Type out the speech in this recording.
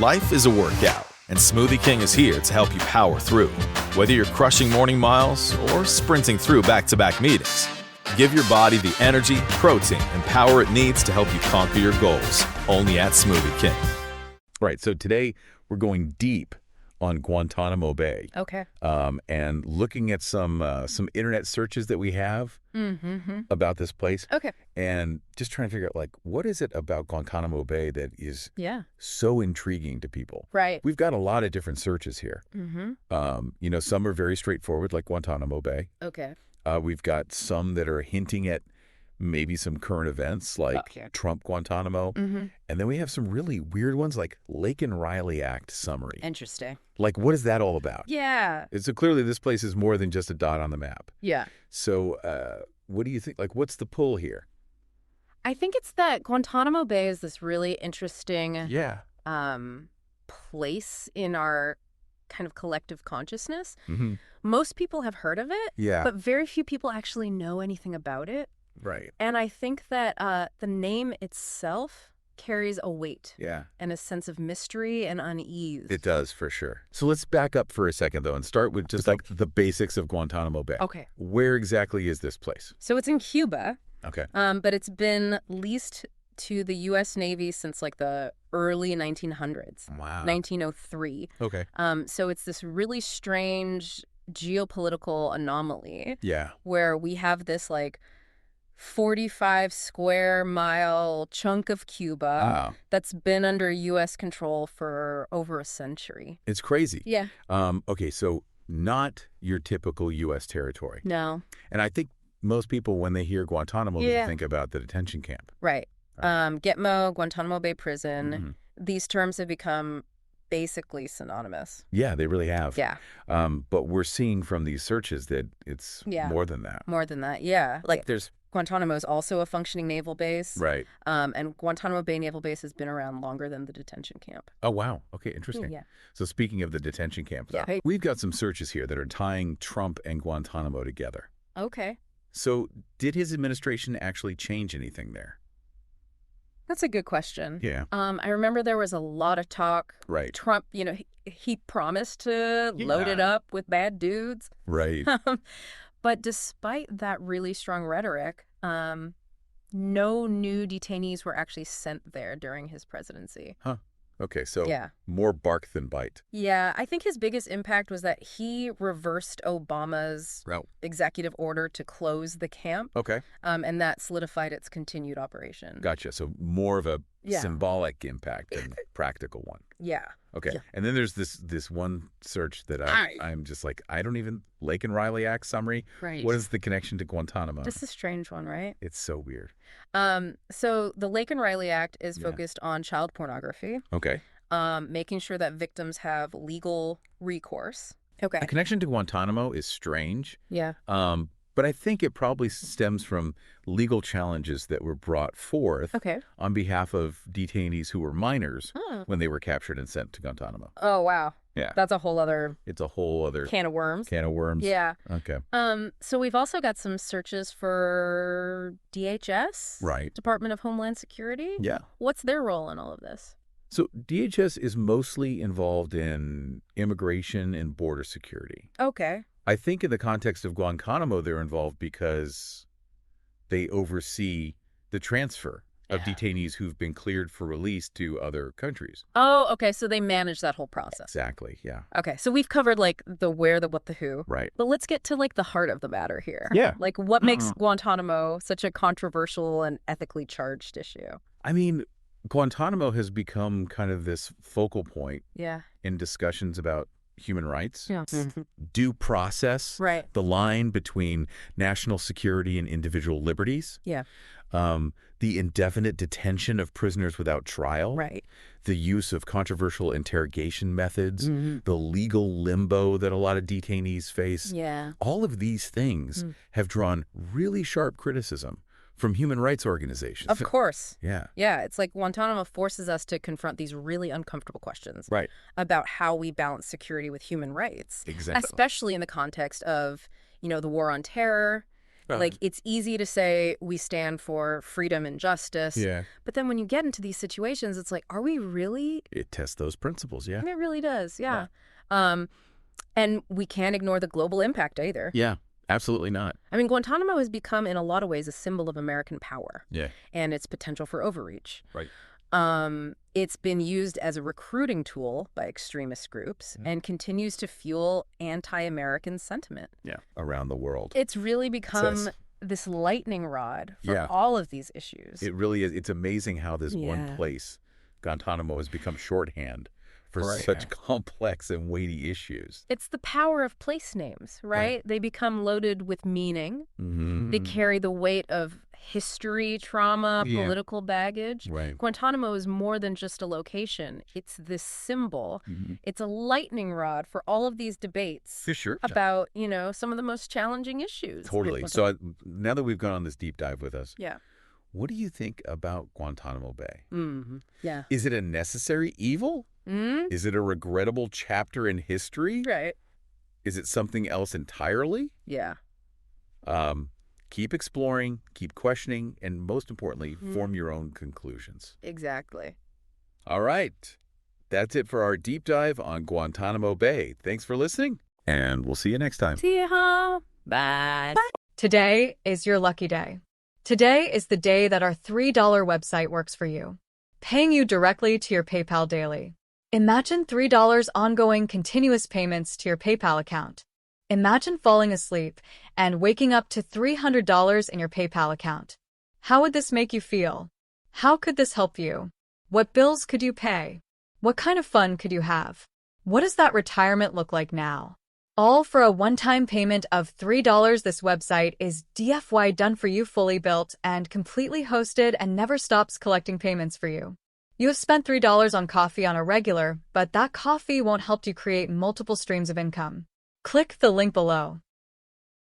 Life is a workout, and Smoothie King is here to help you power through. Whether you're crushing morning miles or sprinting through back-to-back meetings, give your body the energy, protein, and power it needs to help you conquer your goals. Only at Smoothie King. Right, so today we're going deep on Guantanamo Bay. Okay. And looking at some internet searches that we have about this place. Okay. And just trying to figure out, like, what is it about Guantanamo Bay that is so intriguing to people? Right. We've got a lot of different searches here. Some are very straightforward, like Guantanamo Bay. Okay. We've got some that are hinting at maybe some current events like Trump Guantanamo. And then we have some really weird ones like Lake and Riley Act summary. Interesting. Like, what is that all about? Yeah. So clearly this place is more than just a dot on the map. Yeah. So what do you think? Like, what's the pull here? I think it's that Guantanamo Bay is this really interesting place in our kind of collective consciousness. Most people have heard of it, but very few people actually know anything about it. Right. And I think that the name itself carries a weight and a sense of mystery and unease. It does, for sure. So let's back up for a second, though, and start with just like the basics of Guantanamo Bay. Okay. Where exactly is this place? So it's in Cuba. Okay. But it's been leased to the U.S. Navy since like the early 1900s. Wow. 1903. Okay. So it's this really strange geopolitical anomaly. Yeah. Where we have this like 45 square mile chunk of Cuba that's been under U.S. control for over a century. It's crazy. Yeah. Okay, so not your typical U.S. territory. No. And I think most people, when they hear Guantanamo, they think about the detention camp. Right. Gitmo, Guantanamo Bay Prison, these terms have become basically synonymous. Yeah, they really have. Yeah. But we're seeing from these searches that it's more than that. More than that, yeah. Like there's Guantanamo is also a functioning naval base. Right. And Guantanamo Bay Naval Base has been around longer than the detention camp. Oh, wow. Okay, interesting. Yeah. So speaking of the detention camp, we've got some searches here that are tying Trump and Guantanamo together. Okay. So did his administration actually change anything there? That's a good question. Yeah. I remember there was a lot of talk. Right. Trump, he promised to load it up with bad dudes. Right. But despite that really strong rhetoric, no new detainees were actually sent there during his presidency. Huh. Okay, so more bark than bite. Yeah, I think his biggest impact was that he reversed Obama's executive order to close the camp. Okay. And that solidified its continued operation. Gotcha. So more of a symbolic impact than a practical one. Yeah. Okay. Yeah. And then there's this one search that I'm just like, I don't even, Lake and Riley Act summary. Right. What is the connection to Guantanamo? Just a strange one, right? It's so weird. So the Lake and Riley Act is focused on child pornography. Okay. Making sure that victims have legal recourse. Okay. A connection to Guantanamo is strange. Yeah. But I think it probably stems from legal challenges that were brought forth on behalf of detainees who were minors when they were captured and sent to Guantanamo. Oh, wow. Yeah. That's a whole other... It's a whole other... Can of worms. Can of worms. Yeah. Okay. So we've also got some searches for DHS. Right. Department of Homeland Security. Yeah. What's their role in all of this? So DHS is mostly involved in immigration and border security. Okay. I think in the context of Guantanamo, they're involved because they oversee the transfer of detainees who've been cleared for release to other countries. Oh, okay. So they manage that whole process. Exactly. Yeah. Okay. So we've covered like the where, the what, the who. Right. But let's get to like the heart of the matter here. Yeah. Like what makes Guantanamo such a controversial and ethically charged issue? I mean, Guantanamo has become kind of this focal point in discussions about human rights, due process, the line between national security and individual liberties, the indefinite detention of prisoners without trial, the use of controversial interrogation methods, the legal limbo that a lot of detainees face. All of these things have drawn really sharp criticism from human rights organizations. Of course. Yeah. Yeah. It's like Guantanamo forces us to confront these really uncomfortable questions about how we balance security with human rights. Exactly. Especially in the context of, the war on terror Like, it's easy to say we stand for freedom and justice. Yeah. But then when you get into these situations, it's like, are we really? It tests those principles, yeah. It really does, yeah. And we can't ignore the global impact either. Yeah, absolutely not. I mean, Guantanamo has become, in a lot of ways, a symbol of American power. Yeah. And its potential for overreach. Right. It's been used as a recruiting tool by extremist groups and continues to fuel anti-American sentiment. Yeah, around the world. It's really become this lightning rod for all of these issues. It really is. It's amazing how this one place, Guantanamo, has become shorthand for such complex and weighty issues. It's the power of place names, right? They become loaded with meaning. They carry the weight of history, trauma, political baggage. Guantanamo is more than just a location. It's this symbol. It's a lightning rod for all of these debates about, you know, some of the most challenging issues. Totally. So now that we've gone on this deep dive with us, what do you think about Guantanamo Bay? Yeah. Is it a necessary evil? Is it a regrettable chapter in history? Right. Is it something else entirely? Yeah. Keep exploring, keep questioning, and most importantly, form your own conclusions. Exactly. All right. That's it for our deep dive on Guantanamo Bay. Thanks for listening, and we'll see you next time. See ya. Bye. Today is your lucky day. Today is the day that our $3 website works for you, paying you directly to your PayPal daily. Imagine $3 ongoing continuous payments to your PayPal account. Imagine falling asleep and waking up to $300 in your PayPal account. How would this make you feel? How could this help you? What bills could you pay? What kind of fun could you have? What does that retirement look like now? All for a one-time payment of $3. This website is DFY done for you, fully built and completely hosted, and never stops collecting payments for you. You have spent $3 on coffee on a regular, but that coffee won't help you create multiple streams of income. Click the link below.